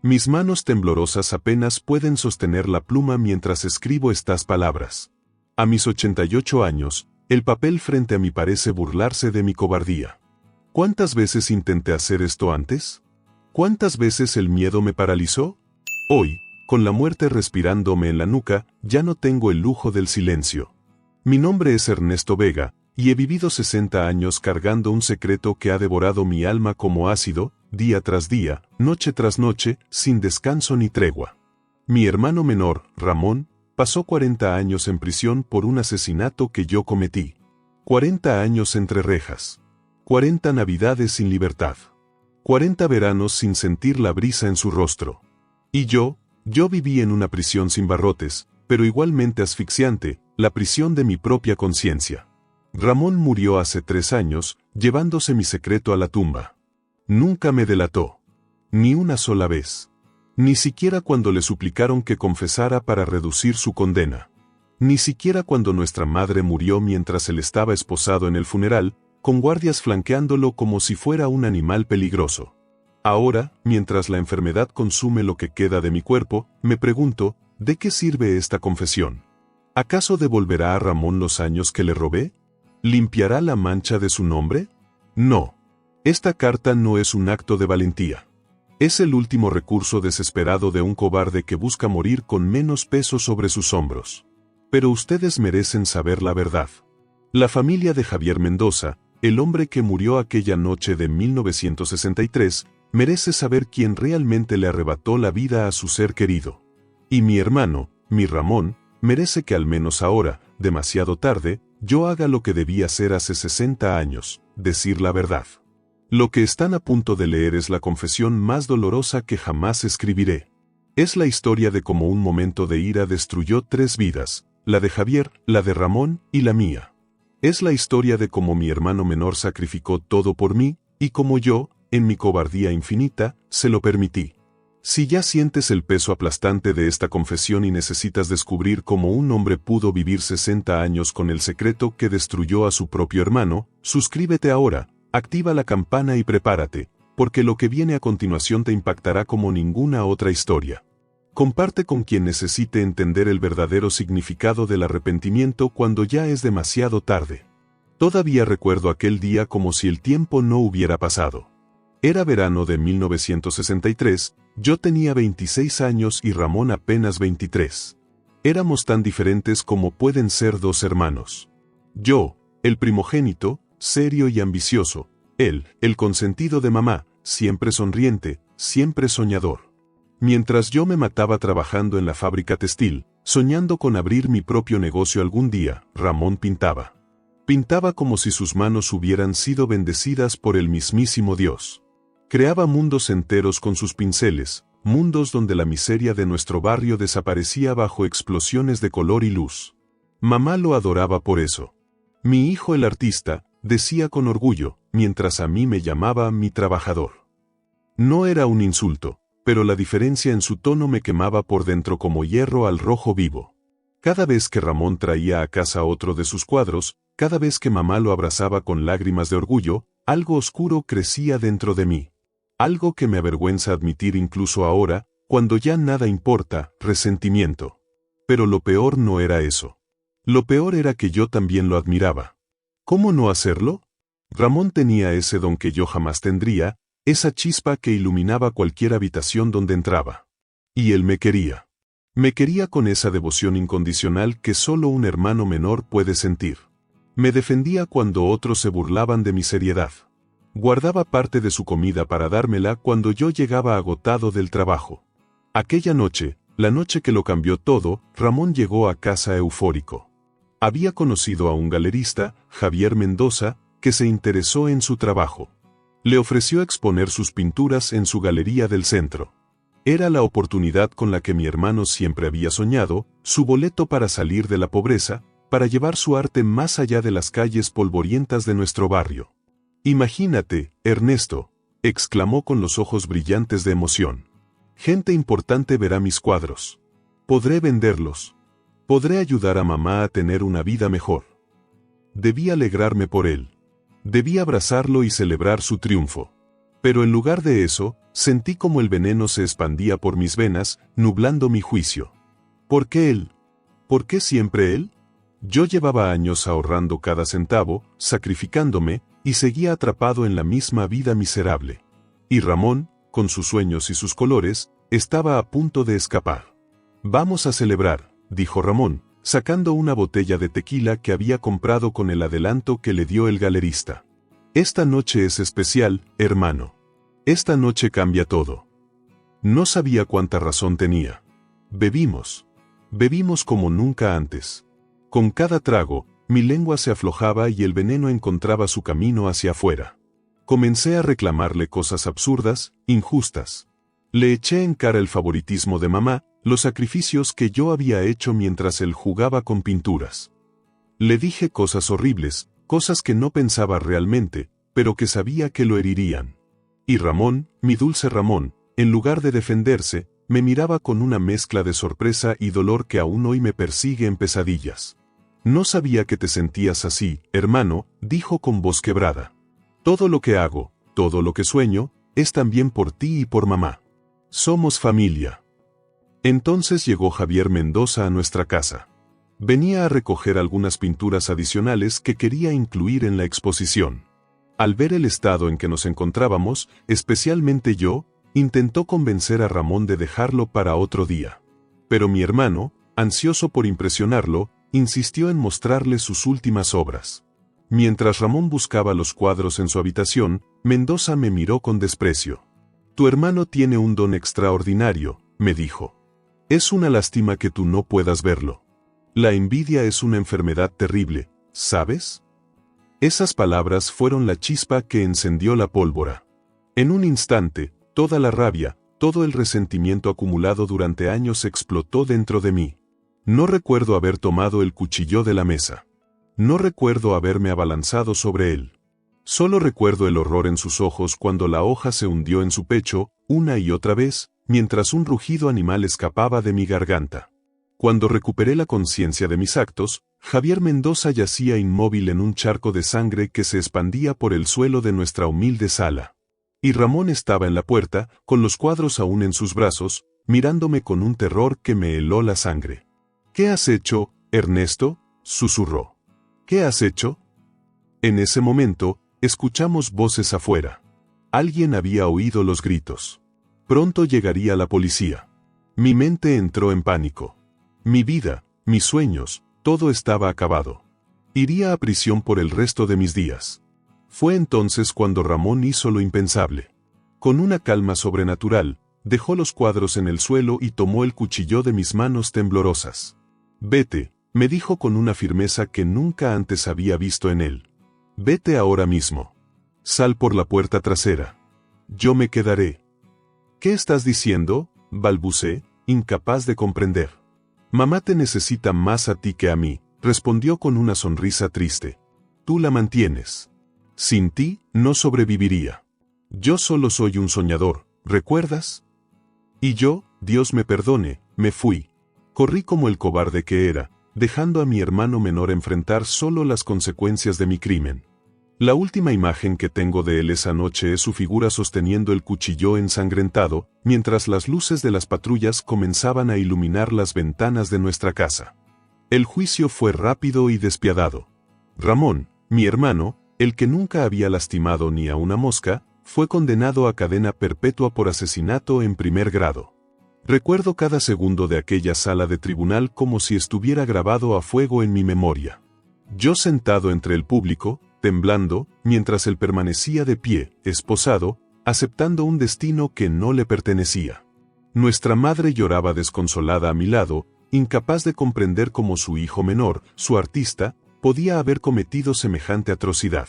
Mis manos temblorosas apenas pueden sostener la pluma mientras escribo estas palabras. A mis 88 años, el papel frente a mí parece burlarse de mi cobardía. ¿Cuántas veces intenté hacer esto antes? ¿Cuántas veces el miedo me paralizó? Hoy, con la muerte respirándome en la nuca, ya no tengo el lujo del silencio. Mi nombre es Ernesto Vega, y he vivido 60 años cargando un secreto que ha devorado mi alma como ácido, día tras día, noche tras noche, sin descanso ni tregua. Mi hermano menor, Ramón, pasó 40 años en prisión por un asesinato que yo cometí. 40 años entre rejas. 40 navidades sin libertad. 40 veranos sin sentir la brisa en su rostro. Y yo viví en una prisión sin barrotes, pero igualmente asfixiante, la prisión de mi propia conciencia. Ramón murió hace 3 años, llevándose mi secreto a la tumba. Nunca me delató. Ni una sola vez. Ni siquiera cuando le suplicaron que confesara para reducir su condena. Ni siquiera cuando nuestra madre murió mientras él estaba esposado en el funeral, con guardias flanqueándolo como si fuera un animal peligroso. Ahora, mientras la enfermedad consume lo que queda de mi cuerpo, me pregunto, ¿de qué sirve esta confesión? ¿Acaso devolverá a Ramón los años que le robé? ¿Limpiará la mancha de su nombre? No. Esta carta no es un acto de valentía. Es el último recurso desesperado de un cobarde que busca morir con menos peso sobre sus hombros. Pero ustedes merecen saber la verdad. La familia de Javier Mendoza, el hombre que murió aquella noche de 1963, merece saber quién realmente le arrebató la vida a su ser querido. Y mi hermano, mi Ramón, merece que al menos ahora, demasiado tarde, yo haga lo que debía hacer hace 60 años, decir la verdad. Lo que están a punto de leer es la confesión más dolorosa que jamás escribiré. Es la historia de cómo un momento de ira destruyó 3 vidas, la de Javier, la de Ramón y la mía. Es la historia de cómo mi hermano menor sacrificó todo por mí, y cómo yo, en mi cobardía infinita, se lo permití. Si ya sientes el peso aplastante de esta confesión y necesitas descubrir cómo un hombre pudo vivir 60 años con el secreto que destruyó a su propio hermano, suscríbete ahora. Activa la campana y prepárate, porque lo que viene a continuación te impactará como ninguna otra historia. Comparte con quien necesite entender el verdadero significado del arrepentimiento cuando ya es demasiado tarde. Todavía recuerdo aquel día como si el tiempo no hubiera pasado. Era verano de 1963, yo tenía 26 años y Ramón apenas 23. Éramos tan diferentes como pueden ser 2 hermanos. Yo, el primogénito, serio y ambicioso, él, el consentido de mamá, siempre sonriente, siempre soñador. Mientras yo me mataba trabajando en la fábrica textil, soñando con abrir mi propio negocio algún día, Ramón pintaba. Pintaba como si sus manos hubieran sido bendecidas por el mismísimo Dios. Creaba mundos enteros con sus pinceles, mundos donde la miseria de nuestro barrio desaparecía bajo explosiones de color y luz. Mamá lo adoraba por eso. Mi hijo el artista, decía con orgullo, mientras a mí me llamaba mi trabajador. No era un insulto, pero la diferencia en su tono me quemaba por dentro como hierro al rojo vivo. Cada vez que Ramón traía a casa otro de sus cuadros, cada vez que mamá lo abrazaba con lágrimas de orgullo, algo oscuro crecía dentro de mí. Algo que me avergüenza admitir incluso ahora, cuando ya nada importa, resentimiento. Pero lo peor no era eso. Lo peor era que yo también lo admiraba. ¿Cómo no hacerlo? Ramón tenía ese don que yo jamás tendría, esa chispa que iluminaba cualquier habitación donde entraba. Y él me quería. Me quería con esa devoción incondicional que solo un hermano menor puede sentir. Me defendía cuando otros se burlaban de mi seriedad. Guardaba parte de su comida para dármela cuando yo llegaba agotado del trabajo. Aquella noche, la noche que lo cambió todo, Ramón llegó a casa eufórico. Había conocido a un galerista, Javier Mendoza, que se interesó en su trabajo. Le ofreció exponer sus pinturas en su galería del centro. Era la oportunidad con la que mi hermano siempre había soñado, su boleto para salir de la pobreza, para llevar su arte más allá de las calles polvorientas de nuestro barrio. «Imagínate, Ernesto», exclamó con los ojos brillantes de emoción. «Gente importante verá mis cuadros. Podré venderlos. Podré ayudar a mamá a tener una vida mejor». Debí alegrarme por él. Debí abrazarlo y celebrar su triunfo. Pero en lugar de eso, sentí como el veneno se expandía por mis venas, nublando mi juicio. ¿Por qué él? ¿Por qué siempre él? Yo llevaba años ahorrando cada centavo, sacrificándome, y seguía atrapado en la misma vida miserable. Y Ramón, con sus sueños y sus colores, estaba a punto de escapar. «Vamos a celebrar», dijo Ramón, sacando una botella de tequila que había comprado con el adelanto que le dio el galerista. «Esta noche es especial, hermano. Esta noche cambia todo». No sabía cuánta razón tenía. Bebimos. Bebimos como nunca antes. Con cada trago, mi lengua se aflojaba y el veneno encontraba su camino hacia afuera. Comencé a reclamarle cosas absurdas, injustas. Le eché en cara el favoritismo de mamá, los sacrificios que yo había hecho mientras él jugaba con pinturas. Le dije cosas horribles, cosas que no pensaba realmente, pero que sabía que lo herirían. Y Ramón, mi dulce Ramón, en lugar de defenderse, me miraba con una mezcla de sorpresa y dolor que aún hoy me persigue en pesadillas. «No sabía que te sentías así, hermano», dijo con voz quebrada. «Todo lo que hago, todo lo que sueño, es también por ti y por mamá. Somos familia». Entonces llegó Javier Mendoza a nuestra casa. Venía a recoger algunas pinturas adicionales que quería incluir en la exposición. Al ver el estado en que nos encontrábamos, especialmente yo, intentó convencer a Ramón de dejarlo para otro día. Pero mi hermano, ansioso por impresionarlo, insistió en mostrarle sus últimas obras. Mientras Ramón buscaba los cuadros en su habitación, Mendoza me miró con desprecio. «Tu hermano tiene un don extraordinario», me dijo. «Es una lástima que tú no puedas verlo. La envidia es una enfermedad terrible, ¿sabes?». Esas palabras fueron la chispa que encendió la pólvora. En un instante, toda la rabia, todo el resentimiento acumulado durante años explotó dentro de mí. No recuerdo haber tomado el cuchillo de la mesa. No recuerdo haberme abalanzado sobre él. Solo recuerdo el horror en sus ojos cuando la hoja se hundió en su pecho, una y otra vez, mientras un rugido animal escapaba de mi garganta. Cuando recuperé la conciencia de mis actos, Javier Mendoza yacía inmóvil en un charco de sangre que se expandía por el suelo de nuestra humilde sala. Y Ramón estaba en la puerta, con los cuadros aún en sus brazos, mirándome con un terror que me heló la sangre. «¿Qué has hecho, Ernesto?», susurró. «¿Qué has hecho?». En ese momento, escuchamos voces afuera. Alguien había oído los gritos. Pronto llegaría la policía. Mi mente entró en pánico. Mi vida, mis sueños, todo estaba acabado. Iría a prisión por el resto de mis días. Fue entonces cuando Ramón hizo lo impensable. Con una calma sobrenatural, dejó los cuadros en el suelo y tomó el cuchillo de mis manos temblorosas. «Vete», me dijo con una firmeza que nunca antes había visto en él. «Vete ahora mismo. Sal por la puerta trasera. Yo me quedaré». «¿Qué estás diciendo?», balbuceé, incapaz de comprender. «Mamá te necesita más a ti que a mí», respondió con una sonrisa triste. «Tú la mantienes. Sin ti, no sobreviviría. Yo solo soy un soñador, ¿recuerdas? Y yo, Dios me perdone, me fui. Corrí como el cobarde que era, dejando a mi hermano menor enfrentar solo las consecuencias de mi crimen. La última imagen que tengo de él esa noche es su figura sosteniendo el cuchillo ensangrentado, mientras las luces de las patrullas comenzaban a iluminar las ventanas de nuestra casa. El juicio fue rápido y despiadado. Ramón, mi hermano, el que nunca había lastimado ni a una mosca, fue condenado a cadena perpetua por asesinato en primer grado. Recuerdo cada segundo de aquella sala de tribunal como si estuviera grabado a fuego en mi memoria. Yo sentado entre el público, temblando, mientras él permanecía de pie, esposado, aceptando un destino que no le pertenecía. Nuestra madre lloraba desconsolada a mi lado, incapaz de comprender cómo su hijo menor, su artista, podía haber cometido semejante atrocidad.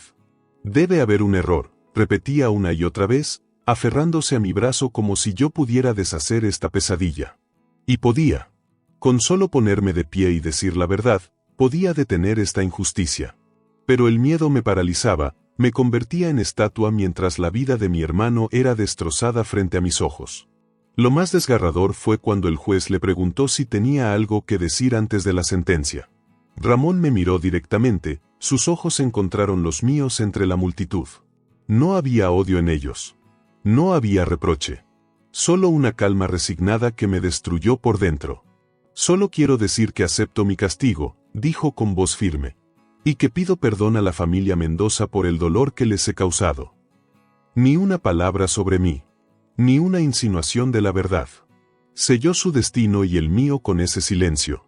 «Debe haber un error», repetía una y otra vez, aferrándose a mi brazo como si yo pudiera deshacer esta pesadilla. Y podía. Con solo ponerme de pie y decir la verdad, podía detener esta injusticia. Pero el miedo me paralizaba, me convertía en estatua mientras la vida de mi hermano era destrozada frente a mis ojos. Lo más desgarrador fue cuando el juez le preguntó si tenía algo que decir antes de la sentencia. Ramón me miró directamente, sus ojos encontraron los míos entre la multitud. No había odio en ellos. No había reproche. Solo una calma resignada que me destruyó por dentro. Solo quiero decir que acepto mi castigo, dijo con voz firme. Y que pido perdón a la familia Mendoza por el dolor que les he causado. Ni una palabra sobre mí. Ni una insinuación de la verdad. Selló su destino y el mío con ese silencio.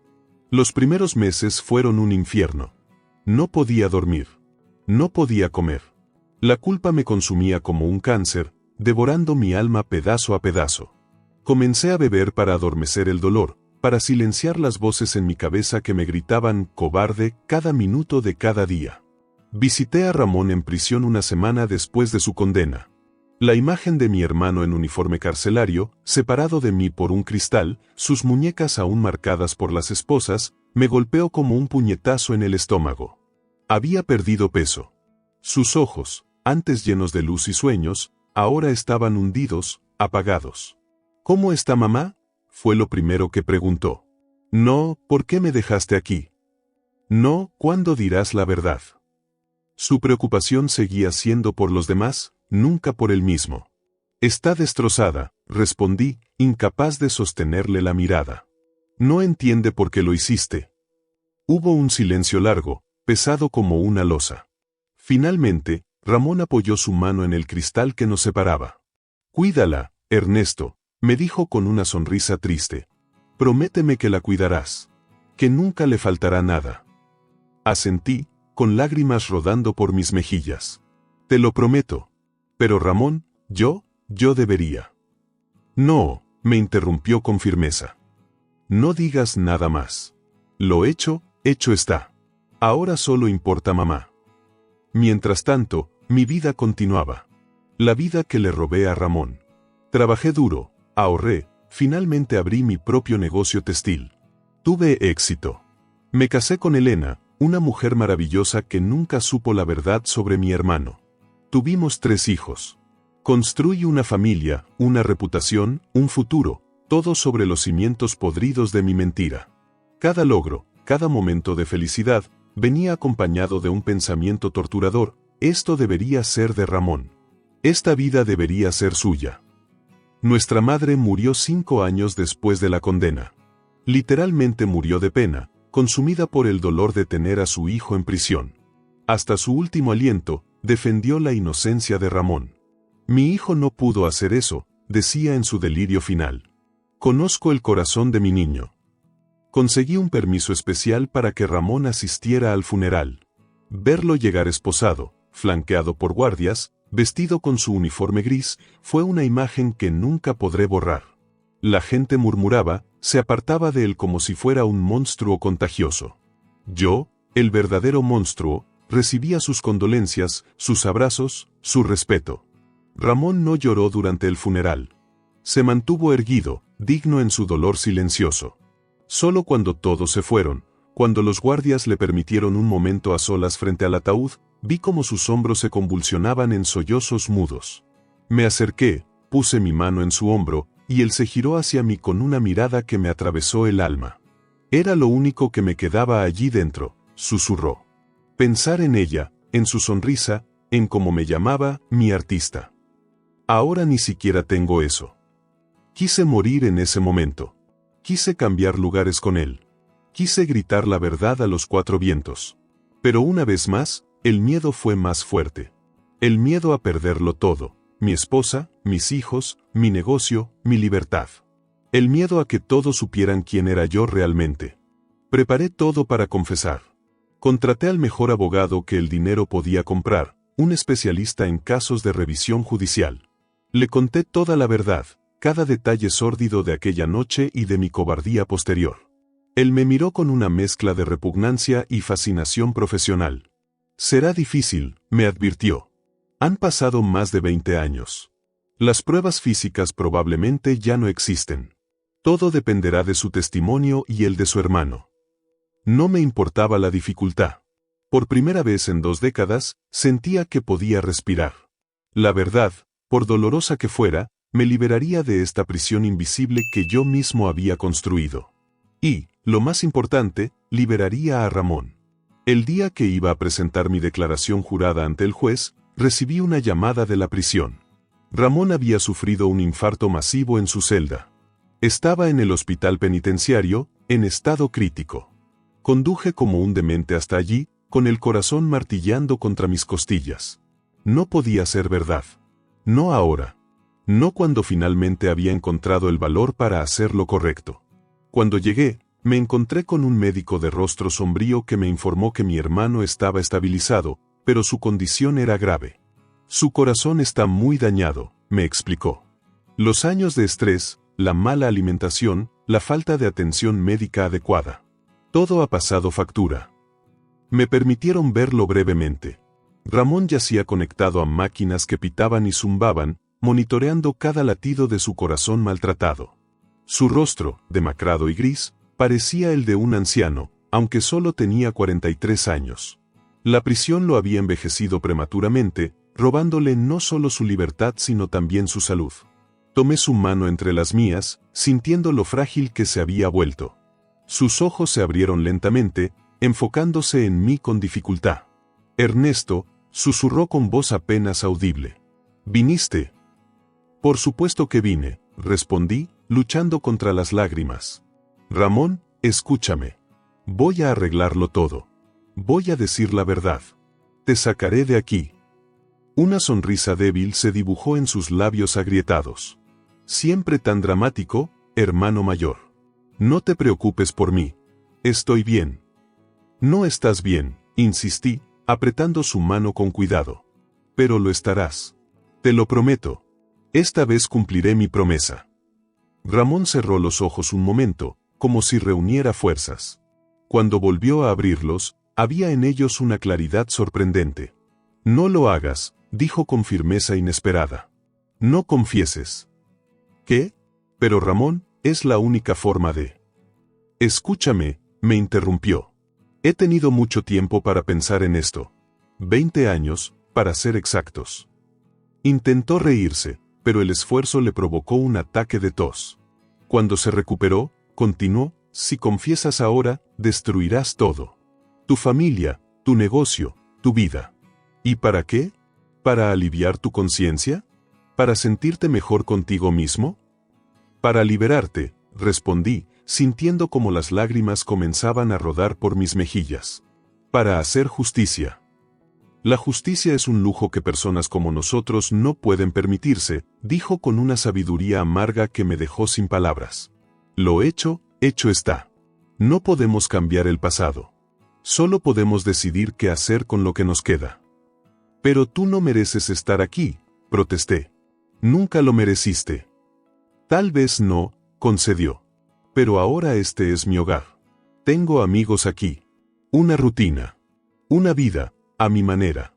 Los primeros meses fueron un infierno. No podía dormir. No podía comer. La culpa me consumía como un cáncer, devorando mi alma pedazo a pedazo. Comencé a beber para adormecer el dolor, para silenciar las voces en mi cabeza que me gritaban cobarde cada minuto de cada día. Visité a Ramón en prisión una semana después de su condena. La imagen de mi hermano en uniforme carcelario, separado de mí por un cristal, sus muñecas aún marcadas por las esposas, me golpeó como un puñetazo en el estómago. Había perdido peso. Sus ojos, antes llenos de luz y sueños, ahora estaban hundidos, apagados. ¿Cómo está mamá?, fue lo primero que preguntó. No, ¿por qué me dejaste aquí? No, ¿cuándo dirás la verdad? Su preocupación seguía siendo por los demás, nunca por él mismo. Está destrozada, respondí, incapaz de sostenerle la mirada. No entiende por qué lo hiciste. Hubo un silencio largo, pesado como una losa. Finalmente, Ramón apoyó su mano en el cristal que nos separaba. Cuídala, Ernesto, me dijo con una sonrisa triste. Prométeme que la cuidarás. Que nunca le faltará nada. Asentí, con lágrimas rodando por mis mejillas. Te lo prometo. Pero Ramón, yo debería. No, me interrumpió con firmeza. No digas nada más. Lo hecho está. Ahora solo importa mamá. Mientras tanto, mi vida continuaba. La vida que le robé a Ramón. Trabajé duro, ahorré, finalmente abrí mi propio negocio textil. Tuve éxito. Me casé con Elena, una mujer maravillosa que nunca supo la verdad sobre mi hermano. Tuvimos 3 hijos. Construí una familia, una reputación, un futuro, todo sobre los cimientos podridos de mi mentira. Cada logro, cada momento de felicidad, venía acompañado de un pensamiento torturador: esto debería ser de Ramón. Esta vida debería ser suya. Nuestra madre murió 5 años después de la condena. Literalmente murió de pena, consumida por el dolor de tener a su hijo en prisión. Hasta su último aliento, defendió la inocencia de Ramón. Mi hijo no pudo hacer eso, decía en su delirio final. Conozco el corazón de mi niño. Conseguí un permiso especial para que Ramón asistiera al funeral. Verlo llegar esposado, flanqueado por guardias, vestido con su uniforme gris, fue una imagen que nunca podré borrar. La gente murmuraba, se apartaba de él como si fuera un monstruo contagioso. Yo, el verdadero monstruo, recibía sus condolencias, sus abrazos, su respeto. Ramón no lloró durante el funeral. Se mantuvo erguido, digno en su dolor silencioso. Solo cuando todos se fueron, cuando los guardias le permitieron un momento a solas frente al ataúd, vi cómo sus hombros se convulsionaban en sollozos mudos. Me acerqué, puse mi mano en su hombro, y él se giró hacia mí con una mirada que me atravesó el alma. Era lo único que me quedaba allí dentro, susurró. Pensar en ella, en su sonrisa, en cómo me llamaba, mi artista. Ahora ni siquiera tengo eso. Quise morir en ese momento. Quise cambiar lugares con él. Quise gritar la verdad a los 4 vientos. Pero una vez más, el miedo fue más fuerte. El miedo a perderlo todo, mi esposa, mis hijos, mi negocio, mi libertad. El miedo a que todos supieran quién era yo realmente. Preparé todo para confesar. Contraté al mejor abogado que el dinero podía comprar, un especialista en casos de revisión judicial. Le conté toda la verdad, cada detalle sórdido de aquella noche y de mi cobardía posterior. Él me miró con una mezcla de repugnancia y fascinación profesional. Será difícil, me advirtió. Han pasado más de 20 años. Las pruebas físicas probablemente ya no existen. Todo dependerá de su testimonio y el de su hermano. No me importaba la dificultad. Por primera vez en 2 décadas, sentía que podía respirar. La verdad, por dolorosa que fuera, me liberaría de esta prisión invisible que yo mismo había construido. Y, lo más importante, liberaría a Ramón. El día que iba a presentar mi declaración jurada ante el juez, recibí una llamada de la prisión. Ramón había sufrido un infarto masivo en su celda. Estaba en el hospital penitenciario, en estado crítico. Conduje como un demente hasta allí, con el corazón martillando contra mis costillas. No podía ser verdad. No ahora. No cuando finalmente había encontrado el valor para hacer lo correcto. Cuando llegué, me encontré con un médico de rostro sombrío que me informó que mi hermano estaba estabilizado, pero su condición era grave. Su corazón está muy dañado, me explicó. Los años de estrés, la mala alimentación, la falta de atención médica adecuada. Todo ha pasado factura. Me permitieron verlo brevemente. Ramón yacía conectado a máquinas que pitaban y zumbaban, monitoreando cada latido de su corazón maltratado. Su rostro, demacrado y gris, parecía el de un anciano, aunque solo tenía 43 años. La prisión lo había envejecido prematuramente, robándole no solo su libertad sino también su salud. Tomé su mano entre las mías, sintiendo lo frágil que se había vuelto. Sus ojos se abrieron lentamente, enfocándose en mí con dificultad. Ernesto, susurró con voz apenas audible. ¿Viniste? Por supuesto que vine, respondí, luchando contra las lágrimas. Ramón, escúchame. Voy a arreglarlo todo. Voy a decir la verdad. Te sacaré de aquí. Una sonrisa débil se dibujó en sus labios agrietados. Siempre tan dramático, hermano mayor. No te preocupes por mí. Estoy bien. No estás bien, insistí, apretando su mano con cuidado. Pero lo estarás. Te lo prometo. Esta vez cumpliré mi promesa. Ramón cerró los ojos un momento, como si reuniera fuerzas. Cuando volvió a abrirlos, había en ellos una claridad sorprendente. No lo hagas, dijo con firmeza inesperada. No confieses. ¿Qué? Pero Ramón, es la única forma de... Escúchame, me interrumpió. He tenido mucho tiempo para pensar en esto. 20 años, para ser exactos. Intentó reírse, pero el esfuerzo le provocó un ataque de tos. Cuando se recuperó, continuó, si confiesas ahora, destruirás todo. Tu familia, tu negocio, tu vida. ¿Y para qué? ¿Para aliviar tu conciencia? ¿Para sentirte mejor contigo mismo? Para liberarte, respondí, sintiendo como las lágrimas comenzaban a rodar por mis mejillas. Para hacer justicia. La justicia es un lujo que personas como nosotros no pueden permitirse, dijo con una sabiduría amarga que me dejó sin palabras. Lo hecho, hecho está. No podemos cambiar el pasado. Solo podemos decidir qué hacer con lo que nos queda. Pero tú no mereces estar aquí, protesté. Nunca lo mereciste. Tal vez no, concedió. Pero ahora este es mi hogar. Tengo amigos aquí. Una rutina. Una vida, a mi manera.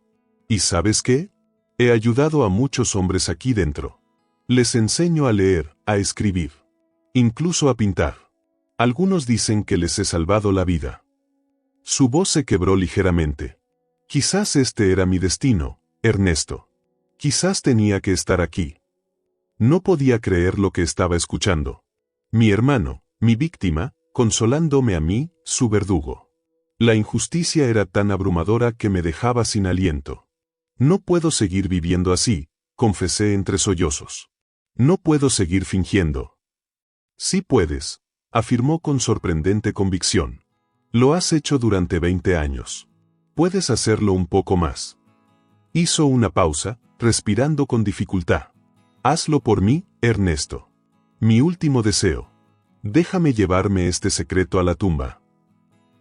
¿Y sabes qué? He ayudado a muchos hombres aquí dentro. Les enseño a leer, a escribir. Incluso a pintar. Algunos dicen que les he salvado la vida. Su voz se quebró ligeramente. Quizás este era mi destino, Ernesto. Quizás tenía que estar aquí. No podía creer lo que estaba escuchando. Mi hermano, mi víctima, consolándome a mí, su verdugo. La injusticia era tan abrumadora que me dejaba sin aliento. No puedo seguir viviendo así, confesé entre sollozos. No puedo seguir fingiendo. Sí puedes, afirmó con sorprendente convicción. Lo has hecho durante 20 años. Puedes hacerlo un poco más. Hizo una pausa, respirando con dificultad. Hazlo por mí, Ernesto. Mi último deseo. Déjame llevarme este secreto a la tumba.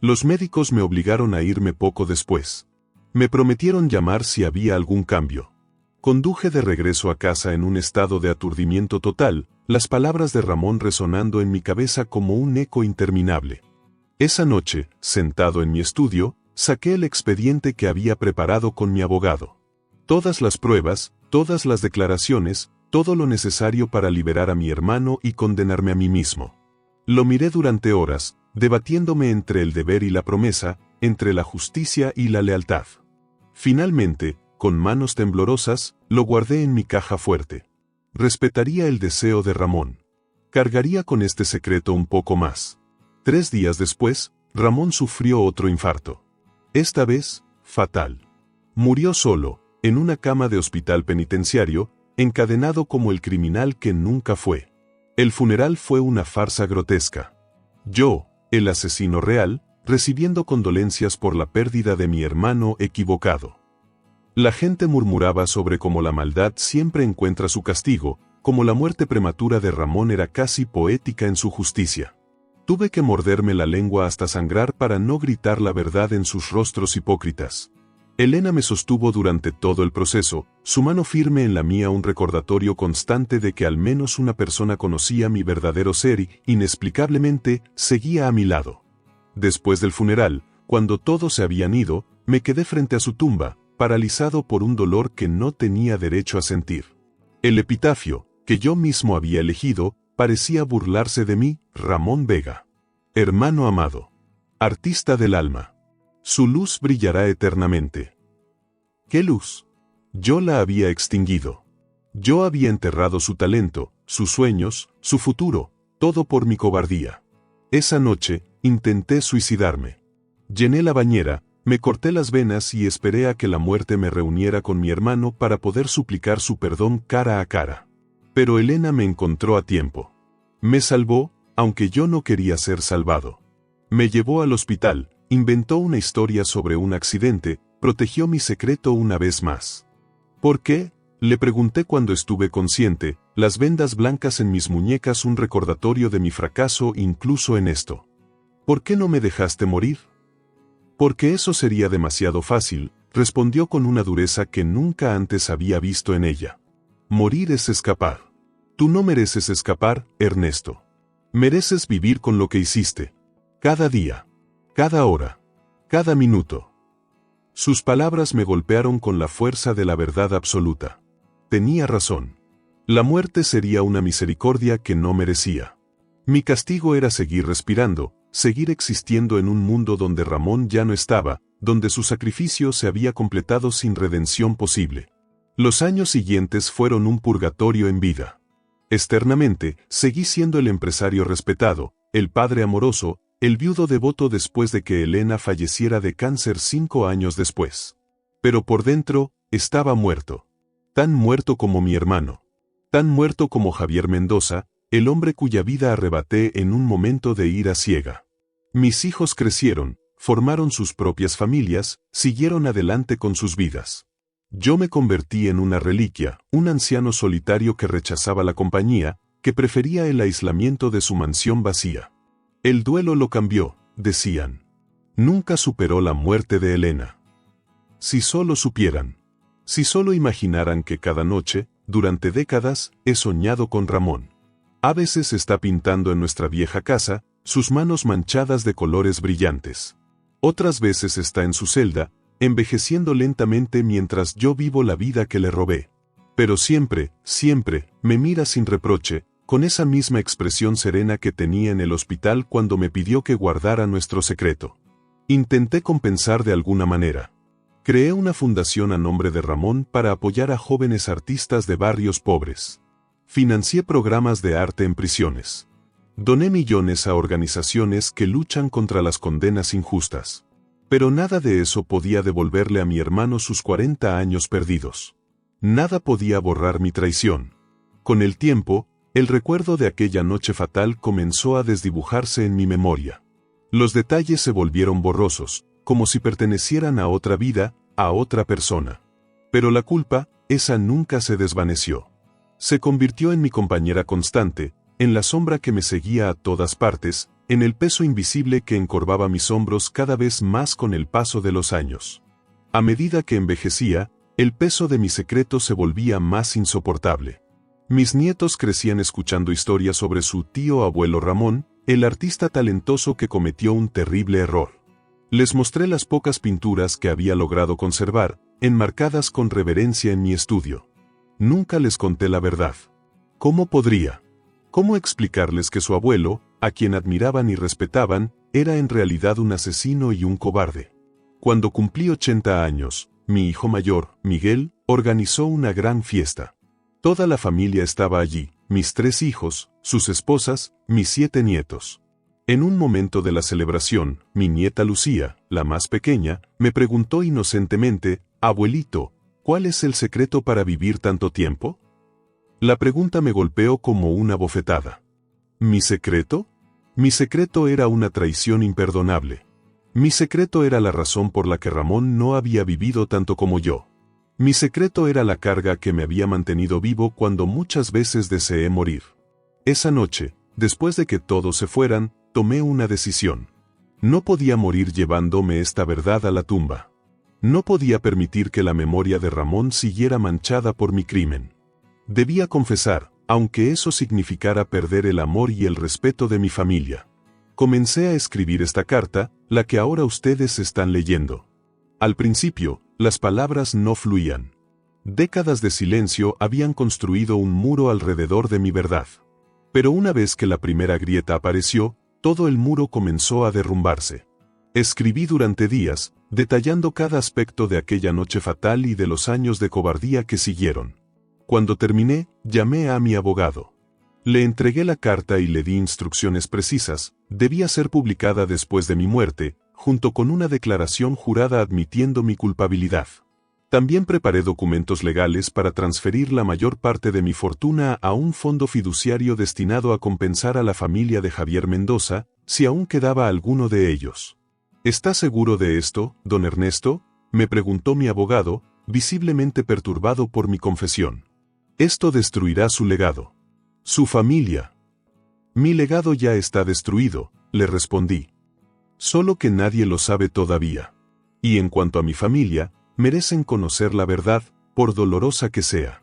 Los médicos me obligaron a irme poco después. Me prometieron llamar si había algún cambio. Conduje de regreso a casa en un estado de aturdimiento total, las palabras de Ramón resonando en mi cabeza como un eco interminable. Esa noche, sentado en mi estudio, saqué el expediente que había preparado con mi abogado. Todas las pruebas, todas las declaraciones, todo lo necesario para liberar a mi hermano y condenarme a mí mismo. Lo miré durante horas, debatiéndome entre el deber y la promesa, entre la justicia y la lealtad. Finalmente, con manos temblorosas, lo guardé en mi caja fuerte. Respetaría el deseo de Ramón. Cargaría con este secreto un poco más. 3 días después, Ramón sufrió otro infarto. Esta vez, fatal. Murió solo, en una cama de hospital penitenciario, encadenado como el criminal que nunca fue. El funeral fue una farsa grotesca. Yo, el asesino real, recibiendo condolencias por la pérdida de mi hermano equivocado. La gente murmuraba sobre cómo la maldad siempre encuentra su castigo, como la muerte prematura de Ramón era casi poética en su justicia. Tuve que morderme la lengua hasta sangrar para no gritar la verdad en sus rostros hipócritas. Elena me sostuvo durante todo el proceso, su mano firme en la mía, un recordatorio constante de que al menos una persona conocía mi verdadero ser y, inexplicablemente, seguía a mi lado. Después del funeral, cuando todos se habían ido, me quedé frente a su tumba, paralizado por un dolor que no tenía derecho a sentir. El epitafio, que yo mismo había elegido, parecía burlarse de mí: Ramón Vega. Hermano amado. Artista del alma. Su luz brillará eternamente. ¿Qué luz? Yo la había extinguido. Yo había enterrado su talento, sus sueños, su futuro, todo por mi cobardía. Esa noche, intenté suicidarme. Llené la bañera, me corté las venas y esperé a que la muerte me reuniera con mi hermano para poder suplicar su perdón cara a cara. Pero Elena me encontró a tiempo. Me salvó, aunque yo no quería ser salvado. Me llevó al hospital, inventó una historia sobre un accidente, protegió mi secreto una vez más. ¿Por qué? Le pregunté cuando estuve consciente, las vendas blancas en mis muñecas un recordatorio de mi fracaso incluso en esto. ¿Por qué no me dejaste morir? Porque eso sería demasiado fácil, respondió con una dureza que nunca antes había visto en ella. Morir es escapar. Tú no mereces escapar, Ernesto. Mereces vivir con lo que hiciste. Cada día. Cada hora. Cada minuto. Sus palabras me golpearon con la fuerza de la verdad absoluta. Tenía razón. La muerte sería una misericordia que no merecía. Mi castigo era seguir respirando, seguir existiendo en un mundo donde Ramón ya no estaba, donde su sacrificio se había completado sin redención posible. Los años siguientes fueron un purgatorio en vida. Externamente, seguí siendo el empresario respetado, el padre amoroso, el viudo devoto después de que Elena falleciera de cáncer 5 años después. Pero por dentro, estaba muerto. Tan muerto como mi hermano. Tan muerto como Javier Mendoza, el hombre cuya vida arrebaté en un momento de ira ciega. Mis hijos crecieron, formaron sus propias familias, siguieron adelante con sus vidas. Yo me convertí en una reliquia, un anciano solitario que rechazaba la compañía, que prefería el aislamiento de su mansión vacía. El duelo lo cambió, decían. Nunca superó la muerte de Elena. Si solo supieran. Si solo imaginaran que cada noche, durante décadas, he soñado con Ramón. A veces está pintando en nuestra vieja casa, sus manos manchadas de colores brillantes. Otras veces está en su celda, envejeciendo lentamente mientras yo vivo la vida que le robé. Pero siempre, siempre, me mira sin reproche, con esa misma expresión serena que tenía en el hospital cuando me pidió que guardara nuestro secreto. Intenté compensar de alguna manera. Creé una fundación a nombre de Ramón para apoyar a jóvenes artistas de barrios pobres. Financié programas de arte en prisiones. Doné millones a organizaciones que luchan contra las condenas injustas. Pero nada de eso podía devolverle a mi hermano sus 40 años perdidos. Nada podía borrar mi traición. Con el tiempo, el recuerdo de aquella noche fatal comenzó a desdibujarse en mi memoria. Los detalles se volvieron borrosos, como si pertenecieran a otra vida, a otra persona. Pero la culpa, esa nunca se desvaneció. Se convirtió en mi compañera constante, en la sombra que me seguía a todas partes, en el peso invisible que encorvaba mis hombros cada vez más con el paso de los años. A medida que envejecía, el peso de mi secreto se volvía más insoportable. Mis nietos crecían escuchando historias sobre su tío abuelo Ramón, el artista talentoso que cometió un terrible error. Les mostré las pocas pinturas que había logrado conservar, enmarcadas con reverencia en mi estudio. Nunca les conté la verdad. ¿Cómo podría? ¿Cómo explicarles que su abuelo, a quien admiraban y respetaban, era en realidad un asesino y un cobarde? Cuando cumplí 80 años, mi hijo mayor, Miguel, organizó una gran fiesta. Toda la familia estaba allí, mis 3 hijos, sus esposas, mis 7 nietos. En un momento de la celebración, mi nieta Lucía, la más pequeña, me preguntó inocentemente: «Abuelito, ¿cuál es el secreto para vivir tanto tiempo?» La pregunta me golpeó como una bofetada. ¿Mi secreto? Mi secreto era una traición imperdonable. Mi secreto era la razón por la que Ramón no había vivido tanto como yo. Mi secreto era la carga que me había mantenido vivo cuando muchas veces deseé morir. Esa noche, después de que todos se fueran, tomé una decisión. No podía morir llevándome esta verdad a la tumba. No podía permitir que la memoria de Ramón siguiera manchada por mi crimen. Debía confesar, aunque eso significara perder el amor y el respeto de mi familia. Comencé a escribir esta carta, la que ahora ustedes están leyendo. Al principio, las palabras no fluían. Décadas de silencio habían construido un muro alrededor de mi verdad. Pero una vez que la primera grieta apareció, todo el muro comenzó a derrumbarse. Escribí durante días, detallando cada aspecto de aquella noche fatal y de los años de cobardía que siguieron. Cuando terminé, llamé a mi abogado. Le entregué la carta y le di instrucciones precisas. Debía ser publicada después de mi muerte, junto con una declaración jurada admitiendo mi culpabilidad. También preparé documentos legales para transferir la mayor parte de mi fortuna a un fondo fiduciario destinado a compensar a la familia de Javier Mendoza, si aún quedaba alguno de ellos. ¿Está seguro de esto, don Ernesto?, me preguntó mi abogado, visiblemente perturbado por mi confesión. Esto destruirá su legado. Su familia. Mi legado ya está destruido, le respondí. Solo que nadie lo sabe todavía. Y en cuanto a mi familia, merecen conocer la verdad, por dolorosa que sea.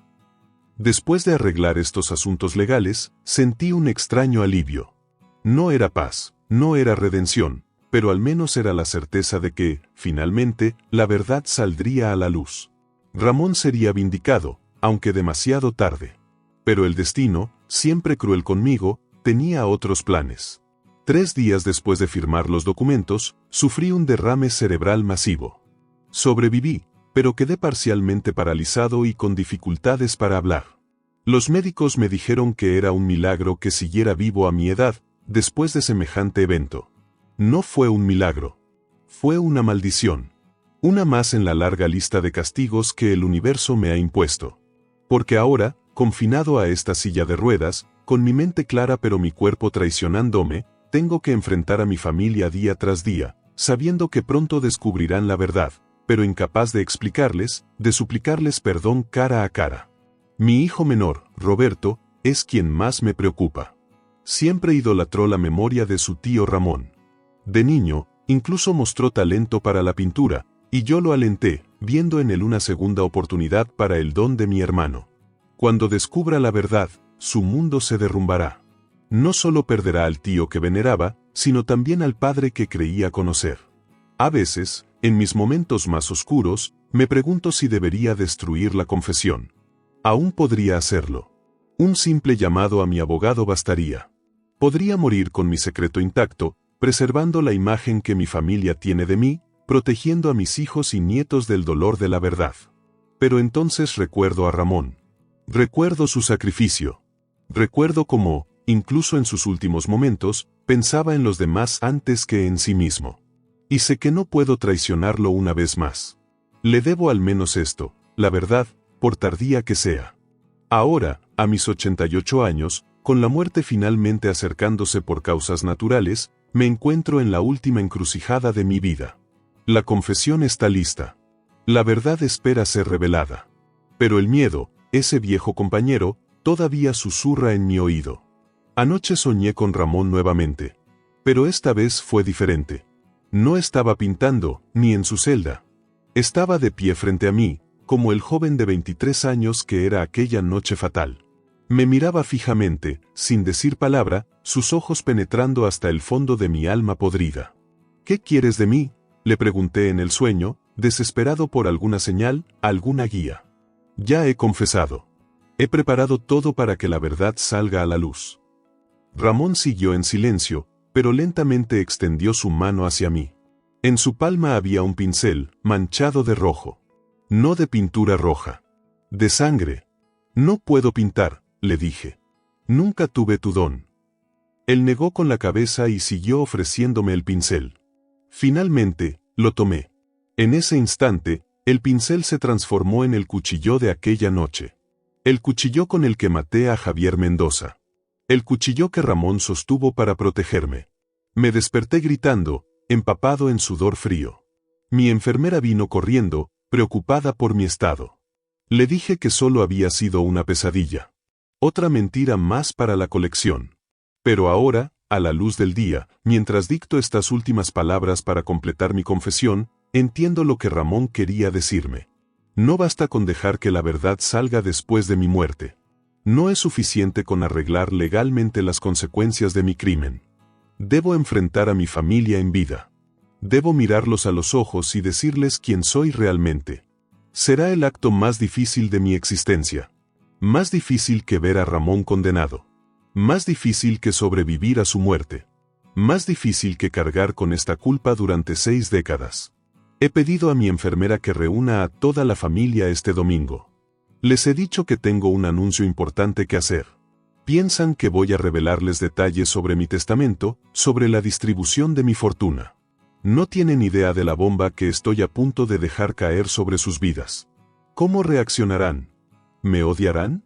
Después de arreglar estos asuntos legales, sentí un extraño alivio. No era paz, no era redención, pero al menos era la certeza de que, finalmente, la verdad saldría a la luz. Ramón sería vindicado, aunque demasiado tarde. Pero el destino, siempre cruel conmigo, tenía otros planes. 3 días después de firmar los documentos, sufrí un derrame cerebral masivo. Sobreviví, pero quedé parcialmente paralizado y con dificultades para hablar. Los médicos me dijeron que era un milagro que siguiera vivo a mi edad, después de semejante evento. No fue un milagro. Fue una maldición. Una más en la larga lista de castigos que el universo me ha impuesto. Porque ahora, confinado a esta silla de ruedas, con mi mente clara pero mi cuerpo traicionándome, tengo que enfrentar a mi familia día tras día, sabiendo que pronto descubrirán la verdad, pero incapaz de explicarles, de suplicarles perdón cara a cara. Mi hijo menor, Roberto, es quien más me preocupa. Siempre idolatró la memoria de su tío Ramón. De niño, incluso mostró talento para la pintura, y yo lo alenté, viendo en él una segunda oportunidad para el don de mi hermano. Cuando descubra la verdad, su mundo se derrumbará. No solo perderá al tío que veneraba, sino también al padre que creía conocer. A veces, en mis momentos más oscuros, me pregunto si debería destruir la confesión. Aún podría hacerlo. Un simple llamado a mi abogado bastaría. Podría morir con mi secreto intacto, preservando la imagen que mi familia tiene de mí, protegiendo a mis hijos y nietos del dolor de la verdad. Pero entonces recuerdo a Ramón. Recuerdo su sacrificio. Recuerdo cómo, incluso en sus últimos momentos, pensaba en los demás antes que en sí mismo. Y sé que no puedo traicionarlo una vez más. Le debo al menos esto, la verdad, por tardía que sea. Ahora, a mis 88 años, con la muerte finalmente acercándose por causas naturales, me encuentro en la última encrucijada de mi vida. La confesión está lista. La verdad espera ser revelada. Pero el miedo, ese viejo compañero, todavía susurra en mi oído. Anoche soñé con Ramón nuevamente. Pero esta vez fue diferente. No estaba pintando, ni en su celda. Estaba de pie frente a mí, como el joven de 23 años que era aquella noche fatal. Me miraba fijamente, sin decir palabra, sus ojos penetrando hasta el fondo de mi alma podrida. ¿Qué quieres de mí?, le pregunté en el sueño, desesperado por alguna señal, alguna guía. Ya he confesado. He preparado todo para que la verdad salga a la luz. Ramón siguió en silencio, pero lentamente extendió su mano hacia mí. En su palma había un pincel, manchado de rojo. No de pintura roja. De sangre. No puedo pintar, le dije. Nunca tuve tu don. Él negó con la cabeza y siguió ofreciéndome el pincel. Finalmente, lo tomé. En ese instante, el pincel se transformó en el cuchillo de aquella noche. El cuchillo con el que maté a Javier Mendoza. El cuchillo que Ramón sostuvo para protegerme. Me desperté gritando, empapado en sudor frío. Mi enfermera vino corriendo, preocupada por mi estado. Le dije que solo había sido una pesadilla. Otra mentira más para la colección. Pero ahora, a la luz del día, mientras dicto estas últimas palabras para completar mi confesión, entiendo lo que Ramón quería decirme. No basta con dejar que la verdad salga después de mi muerte. No es suficiente con arreglar legalmente las consecuencias de mi crimen. Debo enfrentar a mi familia en vida. Debo mirarlos a los ojos y decirles quién soy realmente. Será el acto más difícil de mi existencia. Más difícil que ver a Ramón condenado. Más difícil que sobrevivir a su muerte. Más difícil que cargar con esta culpa durante 6 décadas. He pedido a mi enfermera que reúna a toda la familia este domingo. Les he dicho que tengo un anuncio importante que hacer. Piensan que voy a revelarles detalles sobre mi testamento, sobre la distribución de mi fortuna. No tienen idea de la bomba que estoy a punto de dejar caer sobre sus vidas. ¿Cómo reaccionarán? ¿Me odiarán?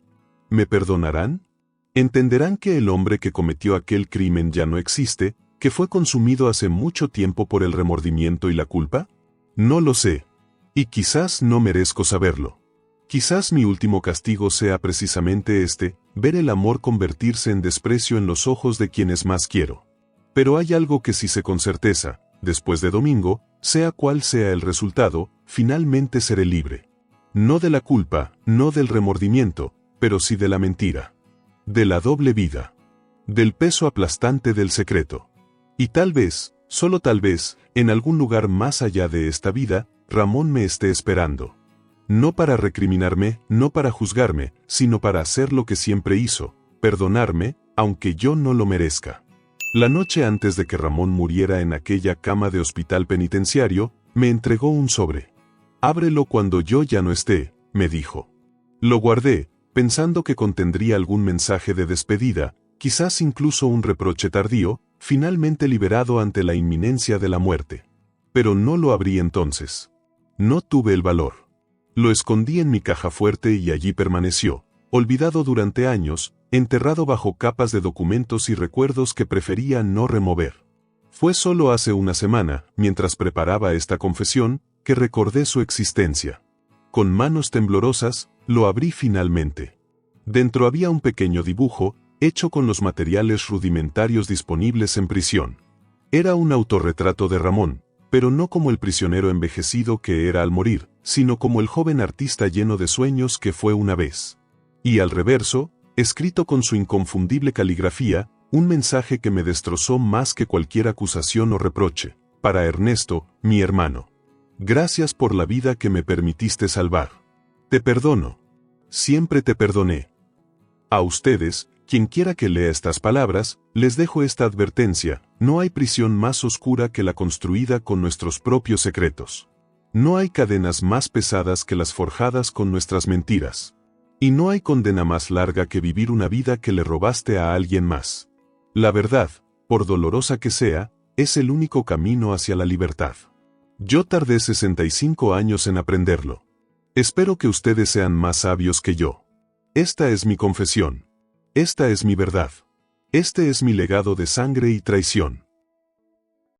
¿Me perdonarán? ¿Entenderán que el hombre que cometió aquel crimen ya no existe, que fue consumido hace mucho tiempo por el remordimiento y la culpa? No lo sé. Y quizás no merezco saberlo. Quizás mi último castigo sea precisamente este, ver el amor convertirse en desprecio en los ojos de quienes más quiero. Pero hay algo que sí sé con certeza, después de domingo, sea cual sea el resultado, finalmente seré libre. No de la culpa, no del remordimiento, pero sí de la mentira. De la doble vida. Del peso aplastante del secreto. Y tal vez, solo tal vez, en algún lugar más allá de esta vida, Ramón me esté esperando. No para recriminarme, no para juzgarme, sino para hacer lo que siempre hizo, perdonarme, aunque yo no lo merezca. La noche antes de que Ramón muriera en aquella cama de hospital penitenciario, me entregó un sobre. Ábrelo cuando yo ya no esté, me dijo. Lo guardé, pensando que contendría algún mensaje de despedida, quizás incluso un reproche tardío, finalmente liberado ante la inminencia de la muerte. Pero no lo abrí entonces. No tuve el valor. Lo escondí en mi caja fuerte y allí permaneció, olvidado durante años, enterrado bajo capas de documentos y recuerdos que prefería no remover. Fue solo hace una semana, mientras preparaba esta confesión, que recordé su existencia. Con manos temblorosas, lo abrí finalmente. Dentro había un pequeño dibujo, hecho con los materiales rudimentarios disponibles en prisión. Era un autorretrato de Ramón, pero no como el prisionero envejecido que era al morir, sino como el joven artista lleno de sueños que fue una vez. Y al reverso, escrito con su inconfundible caligrafía, un mensaje que me destrozó más que cualquier acusación o reproche. Para Ernesto, mi hermano. Gracias por la vida que me permitiste salvar. Te perdono. Siempre te perdoné. A ustedes, quien quiera que lea estas palabras, les dejo esta advertencia: no hay prisión más oscura que la construida con nuestros propios secretos. No hay cadenas más pesadas que las forjadas con nuestras mentiras. Y no hay condena más larga que vivir una vida que le robaste a alguien más. La verdad, por dolorosa que sea, es el único camino hacia la libertad. Yo tardé 65 años en aprenderlo. Espero que ustedes sean más sabios que yo. Esta es mi confesión. Esta es mi verdad. Este es mi legado de sangre y traición.